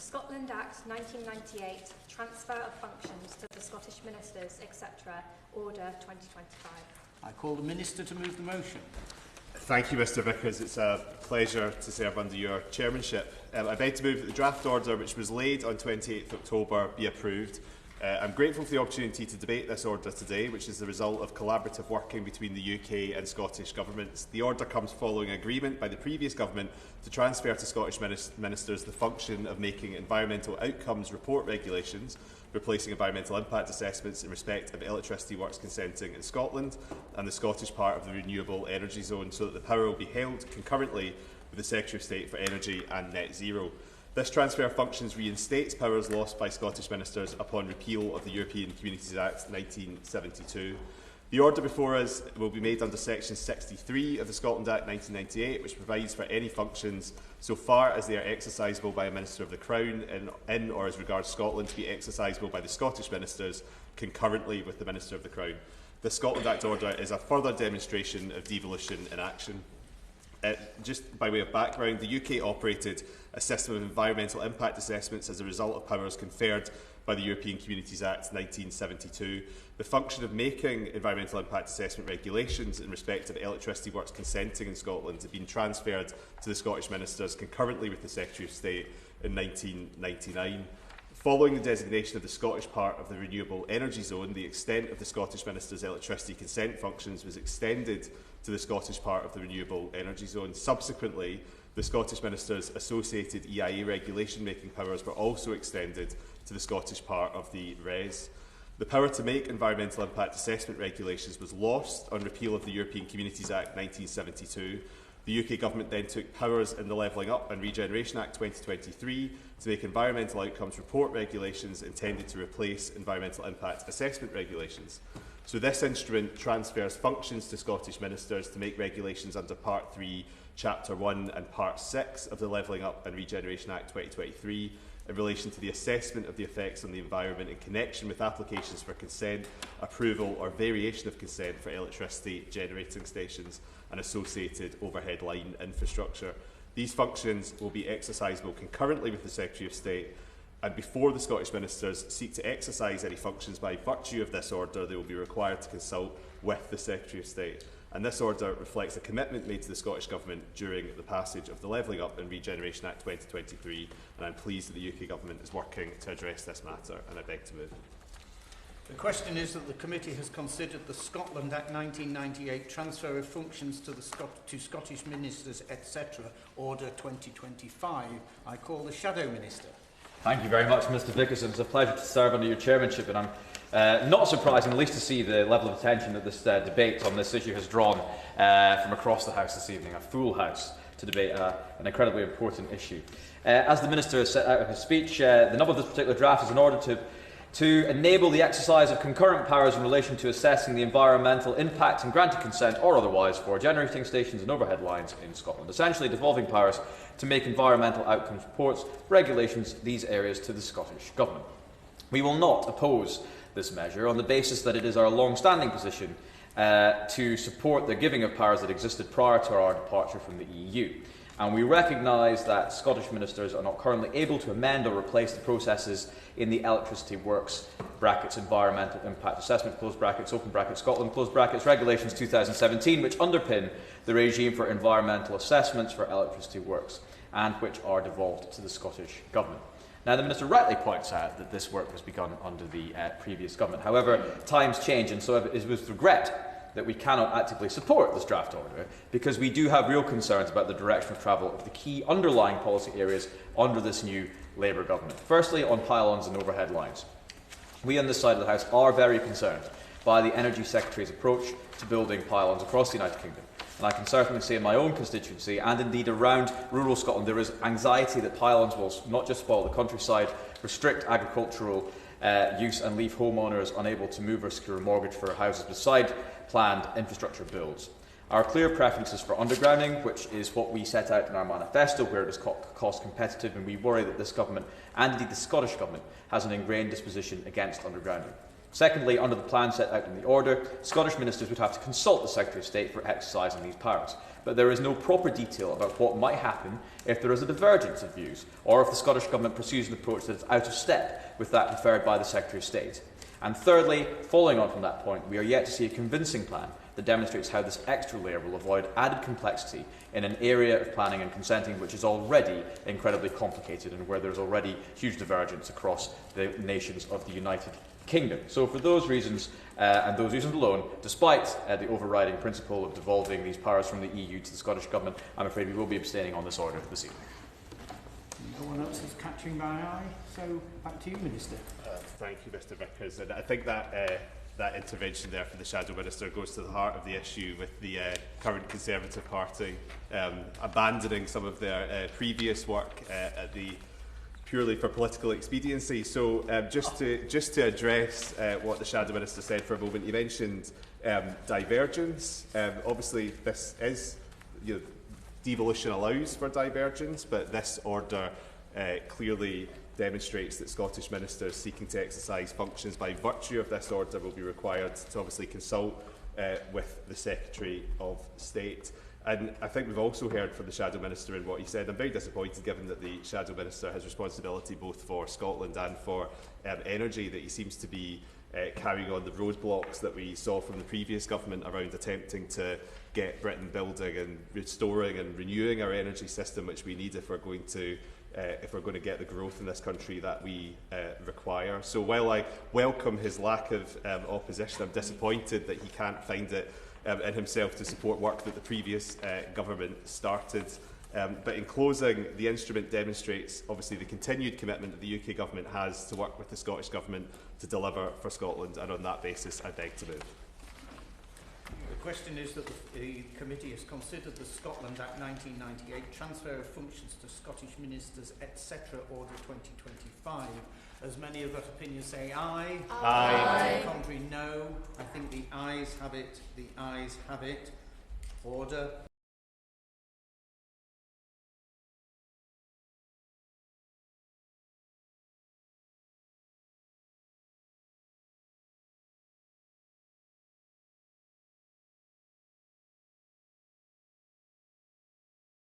Scotland Act 1998, Transfer of Functions to the Scottish Ministers, etc., Order 2025. I call the Minister to move the motion. Thank you, Mr Vickers. It's a pleasure to serve under your chairmanship. I beg to move that the draft order, which was laid on 28th October, be approved. I'm grateful for the opportunity to debate this order today, which is the result of collaborative working between the UK and Scottish governments. The order comes following agreement by the previous government to transfer to Scottish ministers the function of making environmental outcomes report regulations, replacing environmental impact assessments in respect of electricity works consenting in Scotland and the Scottish part of the renewable energy zone, so that the power will be held concurrently with the Secretary of State for Energy and Net Zero. This transfer of functions reinstates powers lost by Scottish ministers upon repeal of the European Communities Act 1972. The order before us will be made under Section 63 of the Scotland Act 1998, which provides for any functions so far as they are exercisable by a Minister of the Crown in or as regards Scotland to be exercisable by the Scottish ministers concurrently with the Minister of the Crown. The Scotland Act order is a further demonstration of devolution in action. Just by way of background, the UK operated a system of environmental impact assessments as a result of powers conferred by the European Communities Act 1972. The function of making environmental impact assessment regulations in respect of electricity works consenting in Scotland had been transferred to the Scottish ministers concurrently with the Secretary of State in 1999. Following the designation of the Scottish part of the renewable energy zone, the extent of the Scottish Minister's electricity consent functions was extended to the Scottish part of the renewable energy zone. Subsequently, the Scottish Minister's associated EIA regulation-making powers were also extended to the Scottish part of the RES. The power to make environmental impact assessment regulations was lost on repeal of the European Communities Act 1972. The UK Government then took powers in the Levelling Up and Regeneration Act 2023 to make environmental outcomes report regulations intended to replace environmental impact assessment regulations. So this instrument transfers functions to Scottish ministers to make regulations under Part 3, Chapter 1 and Part 6 of the Levelling Up and Regeneration Act 2023 in relation to the assessment of the effects on the environment in connection with applications for consent, approval or variation of consent for electricity generating stations and associated overhead line infrastructure. These functions will be exercisable concurrently with the Secretary of State, and before the Scottish ministers seek to exercise any functions by virtue of this order, they will be required to consult with the Secretary of State. And this order reflects a commitment made to the Scottish Government during the passage of the Levelling Up and Regeneration Act 2023, and I'm pleased that the UK Government is working to address this matter, and I beg to move. The question is that the committee has considered the Scotland Act 1998 transfer of functions to Scottish ministers, etc. Order 2025. I call the Shadow Minister. Thank you very much, Mr Vickers. It's a pleasure to serve under your chairmanship, and I'm not surprised, and least to see the level of attention that this debate on this issue has drawn from across the House this evening. A full House to debate an incredibly important issue. As the Minister has set out in his speech, the nub of this particular draft is in order to enable the exercise of concurrent powers in relation to assessing the environmental impact and granting consent or otherwise for generating stations and overhead lines in Scotland, essentially devolving powers to make environmental outcomes reports, regulations, these areas to the Scottish Government. We will not oppose this measure on the basis that it is our long-standing position to support the giving of powers that existed prior to our departure from the EU. And we recognise that Scottish ministers are not currently able to amend or replace the processes in the Electricity Works (brackets Environmental Impact Assessment (close brackets open brackets Scotland close brackets) Regulations 2017, which underpin the regime for environmental assessments for electricity works and which are devolved to the Scottish Government. Now, the Minister rightly points out that this work was begun under the previous government. However, times change, and so it is with regret that we cannot actively support this draft order, because we do have real concerns about the direction of travel of the key underlying policy areas under this new Labour government. Firstly, on pylons and overhead lines. We on this side of the House are very concerned by the Energy Secretary's approach to building pylons across the United Kingdom. And I can certainly say in my own constituency, and indeed around rural Scotland, there is anxiety that pylons will not just spoil the countryside, restrict agricultural use and leave homeowners unable to move or secure a mortgage for houses beside planned infrastructure builds. Our clear preference is for undergrounding, which is what we set out in our manifesto, where it is cost competitive, and we worry that this government, and indeed the Scottish Government, has an ingrained disposition against undergrounding. Secondly, under the plan set out in the order, Scottish ministers would have to consult the Secretary of State for exercising these powers. But there is no proper detail about what might happen if there is a divergence of views, or if the Scottish Government pursues an approach that is out of step with that preferred by the Secretary of State. And thirdly, following on from that point, we are yet to see a convincing plan that demonstrates how this extra layer will avoid added complexity in an area of planning and consenting which is already incredibly complicated and where there is already huge divergence across the nations of the United Kingdom. So for those reasons, and those reasons alone, despite the overriding principle of devolving these powers from the EU to the Scottish Government, I'm afraid we will be abstaining on this order this evening. No one else is catching my eye, so back to you, Minister. Thank you, Mr Vickers. And I think that that intervention there for the Shadow Minister goes to the heart of the issue with the current Conservative Party abandoning some of their previous work at the purely for political expediency. So just to address what the Shadow Minister said for a moment, you mentioned divergence. Obviously, this is, devolution allows for divergence, but this order clearly demonstrates that Scottish ministers seeking to exercise functions by virtue of this order will be required to obviously consult with the Secretary of State. And I think we've also heard from the Shadow Minister in what he said. I'm very disappointed, given that the Shadow Minister has responsibility both for Scotland and for energy, that he seems to be carrying on the roadblocks that we saw from the previous government around attempting to get Britain building and restoring and renewing our energy system, which we need if we're going to get the growth in this country that we require. So while I welcome his lack of opposition, I'm disappointed that he can't find it in himself to support work that the previous government started. But in closing, the instrument demonstrates obviously the continued commitment that the UK government has to work with the Scottish government to deliver for Scotland, and on that basis I beg to move. The question is that the committee has considered the Scotland Act 1998 transfer of functions to Scottish ministers, etc. Order 2025. As many of that opinion say aye. Aye. To the contrary, no. I think the ayes have it. The ayes have it. Order.